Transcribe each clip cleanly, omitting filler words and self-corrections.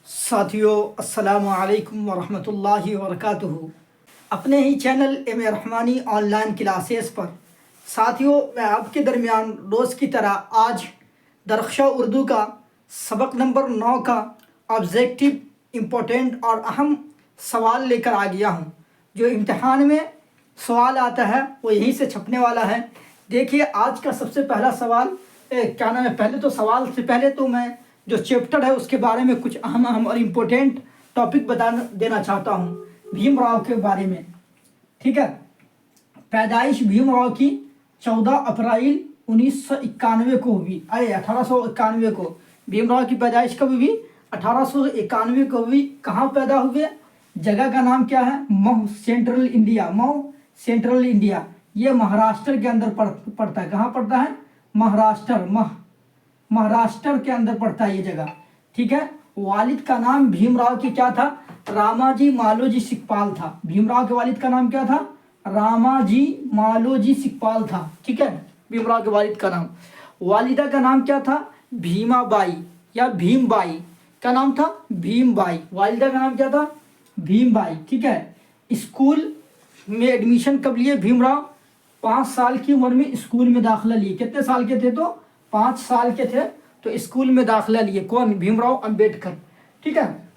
साथियों अस्सलामु अलैकुम वरहमतुल्लाहि वबरकातुहू। अपने ही channel M A Rahmani online classes पर साथियों मैं आपके दरमियान रोज़ की तरह आज दरख्शा उर्दू का सबक नंबर 9 का ऑब्जेक्टिव इम्पोर्टेंट और अहम सवाल लेकर आ गया हूँ। जो इम्तिहान में सवाल आता है वो यहीं से छपने वाला है। देखिए आज का सबसे पहला सवाल क्या नाम है, पहले तो सवाल से पहले तो मैं जो चैप्टर है उसके बारे में कुछ अहम और इम्पोर्टेंट टॉपिक बता देना चाहता हूँ भीमराव के बारे में। ठीक है, पैदाइश भीमराव की 14 अप्रैल 1991 को हुई। 1891 को भीमराव की पैदाइश कब हुई? 1891 को हुई। कहाँ पैदा हुए? जगह का नाम क्या है? Mau, central India. Mau, central India, ये महाराष्ट्र के अंदर पड़ता है। कहाँ पड़ता है? महाराष्ट्र के अंदर पड़ता है ये जगह। ठीक है, वालिद का नाम भीमराव की क्या था? रामाजी मालोजी सिकपाल था। भीमराव के वालिद का नाम क्या था? रामाजी मालोजी सिकपाल था। ठीक है, भीमराव के वालिद का नाम। वालिदा का नाम क्या था? भीमाबाई या भीमबाई। क्या नाम था? भीमबाई। वालिदा का नाम क्या था? भीमबाई। ठीक है, स्कूल में एडमिशन कब लिए भीमराव? 5 साल की उम्र में स्कूल में दाखिला लिए। कितने साल के थे? तो 5 साल के थे तो स्कूल में दाखिला लिए। कौन? भीमराव अंबेडकर। ठीक है,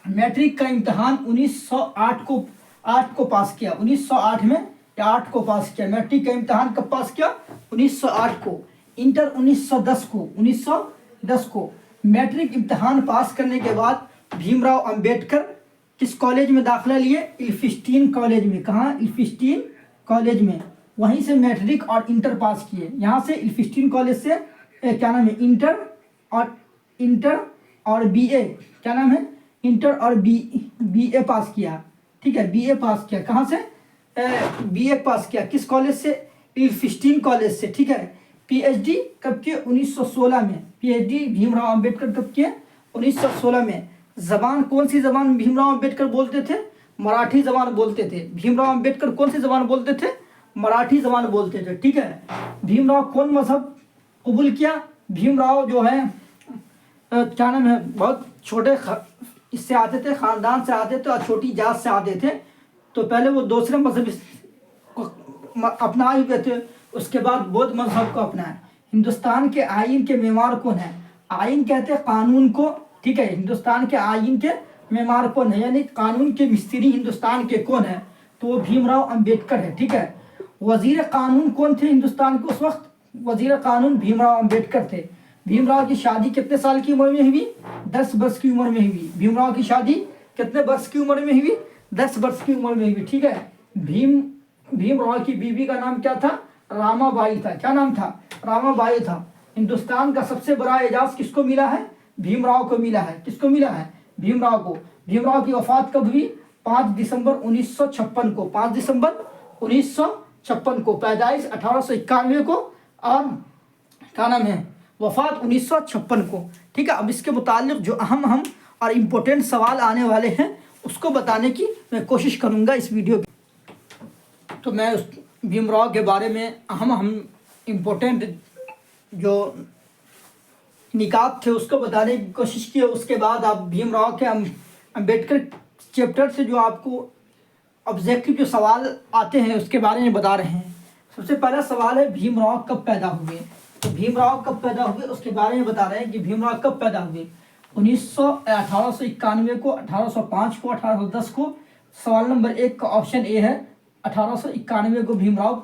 मैट्रिक का इम्तहान 1908 को पास किया। 1908 में या 8 को पास किया। मैट्रिक का इम्तहान कब पास किया? 1908 को। इंटर 1910 को। मैट्रिक इम्तहान पास करने के बाद भीमराव अंबेडकर किस कॉलेज में दाखिला लिए? इल्फिस्टीन कॉलेज में। कहाँ? इल्फिस्टीन कॉलेज में। वहीं से मैट्रिक और इंटर पास किए। यहाँ से इल्फिस्टीन कॉलेज से क्या नाम है, इंटर और बीए, क्या नाम है, इंटर और बीए पास किया। ठीक है, बीए पास किया। कहाँ से? बीए पास किया। किस कॉलेज से? इल्फिस्टीन कॉलेज से। ठीक है, पीएचडी कब किए? 1916 में। पीएचडी भीमराव अंबेडकर कब किए? 1916 में। जबान कौन सी जबान भीमराव अंबेडकर बोलते थे? मराठी जबान बोलते थे। भीमराव अंबेडकर कौन सी जबान बोलते थे? मराठी जबान बोलते थे। ठीक है, भीमराव कौन मजहब कबूल किया? भीमराव जो है क्या नाम है, बहुत छोटे इससे आते थे, ख़ानदान से आते थे और छोटी जात से आते थे। तो पहले वो दूसरे मजहब को अपनाए हुए थे, उसके बाद बौद्ध मजहब को अपनाए। हिंदुस्तान के आइन के मेमार कौन है? आइन कहते हैं कानून को। ठीक है, हिंदुस्तान के आइन के मेमार कौन है, यानी कानून के मिस्त्री हिंदुस्तान के कौन है? तो वो भीमराव अंबेडकर है। ठीक है, वजीर कानून कौन थे हिंदुस्तान के उस वक्त? वजीर कानून भीमराव अंबेडकर थे। भीमराव की शादी कितने साल की उम्र में हुई? 10 वर्ष की उम्र में हुई। भीमराव की शादी कितने वर्ष की उम्र में हुई? 10 वर्ष की उम्र में हुई। ठीक है, भीमराव की बीवी का नाम क्या था? रामाबाई था। क्या नाम था? रामाबाई था। हिंदुस्तान का सबसे बड़ा एजाज किसको मिला है? भीमराव को मिला है। किसको मिला है? भीमराव को। भीमराव की वफात कब हुई? 5 दिसंबर 1956 को। 5 दिसंबर 1956 को। पैदाइश 1891 को और क्या नाम है, वफात 1956 को। ठीक है, अब इसके मुतालिक जो अहम और इम्पोर्टेंट सवाल आने वाले हैं उसको बताने की मैं कोशिश करूंगा इस वीडियो में। तो मैं उस भीमराव के बारे में अहम इम्पोर्टेंट जो निकात थे उसको बताने की कोशिश की। उसके बाद आप भीमराव के अंबेडकर चैप्टर से जो आपको ऑब्जेक्टिव जो सवाल आते हैं उसके बारे में बता रहे हैं। सबसे पहला सवाल है भीमराव कब पैदा हुए? तो भीमराव कब पैदा हुए उसके बारे में बता रहे हैं कि भीमराव कब पैदा हुए। 1891 को, 1805 को, 1810 को। सवाल नंबर 1 का ऑप्शन ए है, 1891 को भीमराव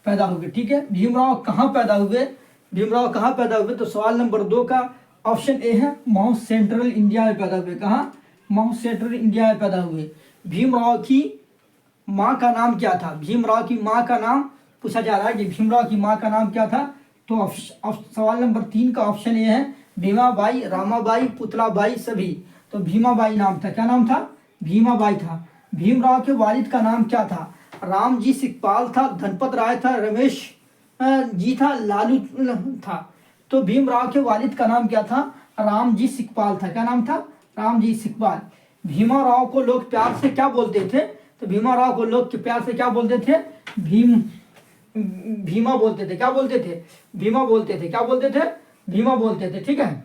पैदा हुए। ठीक है, भीमराव कहाँ पैदा हुए? भीमराव कहाँ पैदा हुए? तो सवाल नंबर 2 का ऑप्शन ए है, मऊ, सेंट्रल इंडिया में पैदा हुए। कहाँ? मऊ, सेंट्रल इंडिया में पैदा हुए। भीमराव की माँ का नाम क्या था? भीमराव की माँ का नाम पूछा जा रहा है कि भीमराव की माँ का नाम क्या था। तो सवाल नंबर 3 का ऑप्शन ए है, भीमाबाई, रामाबाई, पुतलाबाई, सभी। तो भीमाबाई नाम था। क्या नाम था? भीमाबाई था। भीमराव के वालिद का नाम क्या था? रामजी सिकपाल था, धनपत राय था, रमेश जी था, लालू था। तो भीमराव के वालिद का नाम क्या था? रामजी सिकपाल था। क्या नाम था? रामजी सिकपाल। भीमाराव को लोग प्यार से क्या बोलते थे? तो भीमाराव को लोग प्यार से क्या बोलते थे? भीमा बोलते थे। क्या बोलते थे? भीमा बोलते थे। क्या बोलते थे? भीमा बोलते थे। ठीक है,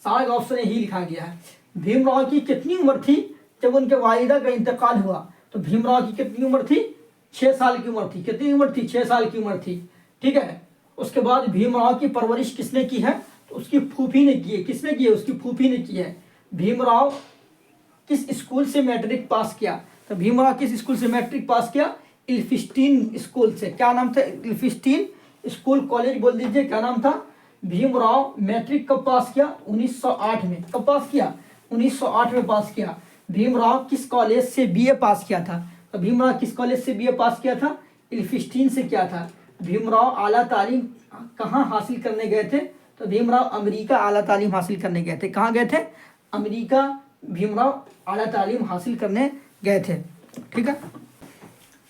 सारा का ऑप्शन ही लिखा गया है। भीमराव की कितनी उम्र थी जब उनके वालिदा का इंतकाल हुआ? तो भीमराव की कितनी उम्र थी? 6 साल की उम्र थी। कितनी उम्र थी? 6 साल की उम्र थी। ठीक है। उसके बाद भीमराव की परवरिश किसने की है? तो उसकी फूफी ने की है। किसने की है? उसकी फूफी ने की है। भीमराव किस स्कूल से मैट्रिक पास किया? तो भीमराव किस स्कूल से मैट्रिक पास किया? इल्फिस्टीन स्कूल से। क्या नाम था? इल्फिस्टीन स्कूल कॉलेज बोल दीजिए। क्या नाम था? भीमराव मैट्रिक कब पास किया? 1908 में। कब पास किया? 1908 में पास किया। भीमराव किस कॉलेज से बीए पास किया था? तो भीमराव किस कॉलेज से बीए पास किया था? इल्फिस्टीन से किया था। भीमराव आला तालीम कहाँ हासिल करने गए थे? तो भीमराव अमेरिका आला तालीम हासिल करने गए थे। कहाँ गए थे? अमेरिका भीमराव आला तालीम हासिल करने गए थे। ठीक है।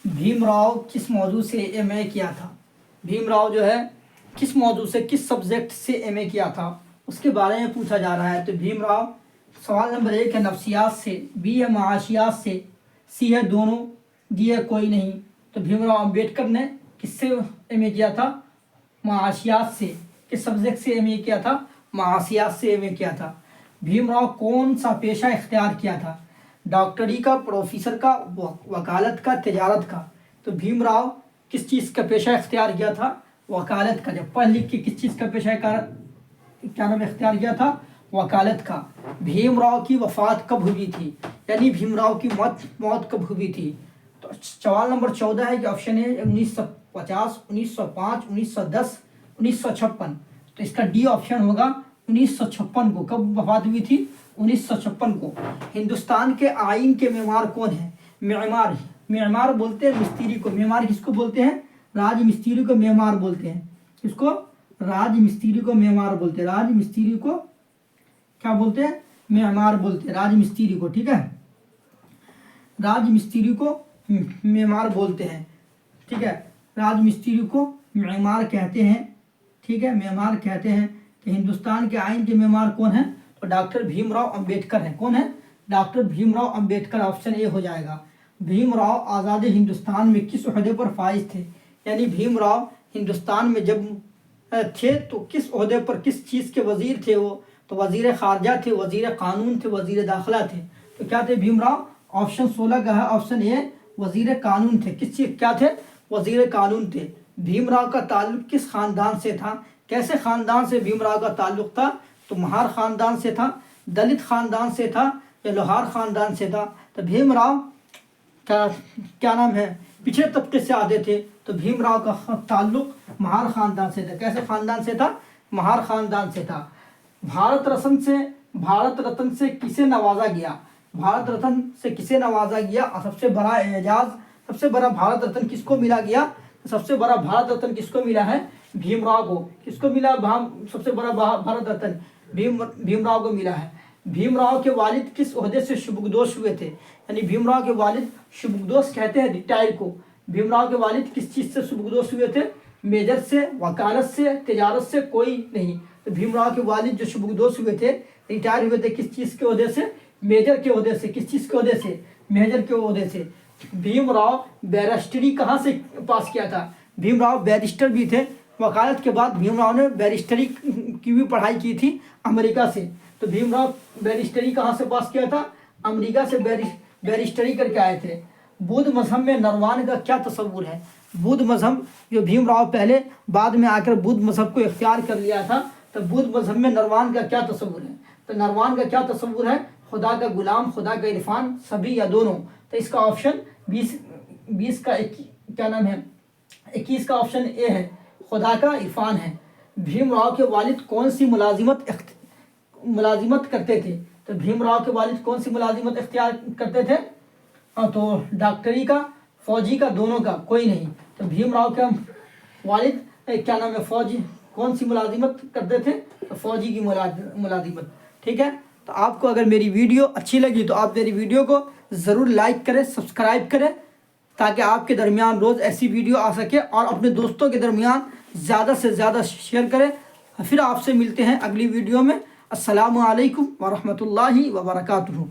भीमराव किस मौजू से एमए किया था? भीमराव जो है किस मौजू से, किस सब्जेक्ट से एमए किया था, उसके बारे में पूछा जा रहा है। तो भीमराव सवाल नंबर 1 है नफ्सियात से, बी है माशियात से, सी है दोनों, डी है कोई नहीं। तो भीमराव अम्बेडकर ने किससे एमए किया था? माशियात से। किस सब्जेक्ट से एमए किया था? माशियात से एमए किया था। भीमराव कौन सा पेशा इख्तियार किया था? डॉक्टरी का, प्रोफेसर का, वकालत का, तिजारत का। तो भीमराव किस चीज़ का पेशा इख्तियार किया था? वकालत का। जब पढ़ लिख के किस चीज़ का पेशा क्या नाम इख्तियार किया था? वकालत का। भीमराव की वफ़ात कब हुई थी? यानी भीमराव की मौत कब हुई थी? तो सवाल नंबर 14 है कि ऑप्शन है 1950, 1905, 1910, 1956। तो इसका डी ऑप्शन होगा 1956 को। कब वफात हुई थी? 1956 को। हिंदुस्तान के आइन के मेमार कौन है? मेमार। मेमार बोलते हैं मिस्त्री को। मेमार किसको बोलते हैं? राज मिस्त्री को मेमार बोलते हैं। किसको? राज मिस्त्री को मेमार बोलते हैं। राज मिस्त्री को क्या बोलते हैं? मेमार बोलते हैं राज मिस्त्री को। ठीक है। राज मिस्त्री को मेमार बोलते हैं। ठीक है। राज मिस्त्री को मेमार कहते हैं। ठीक है। मेमार कहते हैं। कि हिंदुस्तान के आइन के मेमार कौन है? तो डॉक्टर भीमराव अंबेडकर है। कौन है? Doctor Bhimrao Ambedkar. Option A हो जाएगा। भीमराव आज़ाद हिंदुस्तान में किस ओहदे पर फाइज थे? यानी भीमराव हिंदुस्तान में जब थे तो किस ओहदे पर, किस चीज़ के वजीर थे वो? तो वजीर खारजा थे, वजीर कानून थे, वजीर दाखिला थे। तो क्या थे भीमराव? ऑप्शन 16 का है ऑप्शन ए, वजीर कानून थे। किस चीज़ क्या थे? वजीर कानून थे। भीमराव का ताल्लुक किस खानदान से था? कैसे खानदान से भीमराव का ताल्लुक था? तो महार खानदान से था, दलित खानदान से था, या लोहार खानदान से था? तो भीमराव का क्या नाम है पिछड़े तबके से आते थे। तो भीमराव का ताल्लुक महार खानदान से था। कैसे खानदान से था? महार खानदान से था। भारत रत्न से किसे नवाजा गया? भारत रत्न से किसे नवाजा गया? और सबसे बड़ा एजाज, सबसे बड़ा भारत रत्न किसको मिला गया? सबसे बड़ा भारत रत्न किसको मिला है? भीमराव को। किसको मिला सबसे बड़ा भारत रत्न? भीमराव को मिला है। भीमराव के वालिद किस ओहदे से शुभगदोश हुए थे? यानी भीमराव के वालिद, शुभगदोश कहते हैं रिटायर को। भीमराव के वालिद किस चीज़ से शुभगदोश हुए थे? मेजर से, वकालत से, तिजारत से, कोई नहीं। तो भीमराव के वालिद जो शुभगदोश हुए थे, रिटायर हुए थे किस चीज़ के ओहदे से? मेजर के ओहदे से। किस चीज़ के ओहदे से? मेजर के ओहदे से। भीमराव बैरिस्टरी कहाँ से पास किया था? भीमराव बैरिस्टर भी थे। वकालत के बाद भीमराव ने बैरिस्टरी की भी पढ़ाई की थी अमेरिका से। तो भीमराव बैरिस्टरी कहाँ से पास किया था? अमेरिका से बैरिस्टरी करके आए थे। बुद्ध मजहब में नरवान का क्या तस्वुर है? बुद्ध मजहब जो भीमराव पहले बाद में आकर बुद्ध मजहब को इख्तियार कर लिया था, तो बुद्ध मजहब में नरवान का क्या तस्वुर है? तो नरवान का क्या तस्वुर है? खुदा का गुलाम, खुदा का इरफान, सभी या दोनों। तो इसका ऑप्शन 20 का क्या नाम है 21 का ऑप्शन ए है, खुदा का इरफान है। भीमराव के वालिद कौन सी मुलाजिमत करते थे? तो भीमराव के वालिद कौन सी मुलाजिमत इख्तियार करते थे? तो डॉक्टरी का, फौजी का, दोनों का, कोई नहीं। तो भीमराव के वालिद क्या नाम है फौजी, कौन सी मुलाजिमत करते थे? तो फौजी की मुलाजिमत। ठीक है। तो आपको अगर मेरी वीडियो अच्छी लगी तो आप मेरी वीडियो को ज़रूर लाइक करें, सब्सक्राइब करें, ताकि आपके दरमियान रोज़ ऐसी वीडियो आ सके, और अपने दोस्तों के दरमियान ज़्यादा से ज़्यादा शेयर करें। फिर आपसे मिलते हैं अगली वीडियो में। अस्सलामु अलैकुम व रहमतुल्लाहि व बरकातुहू।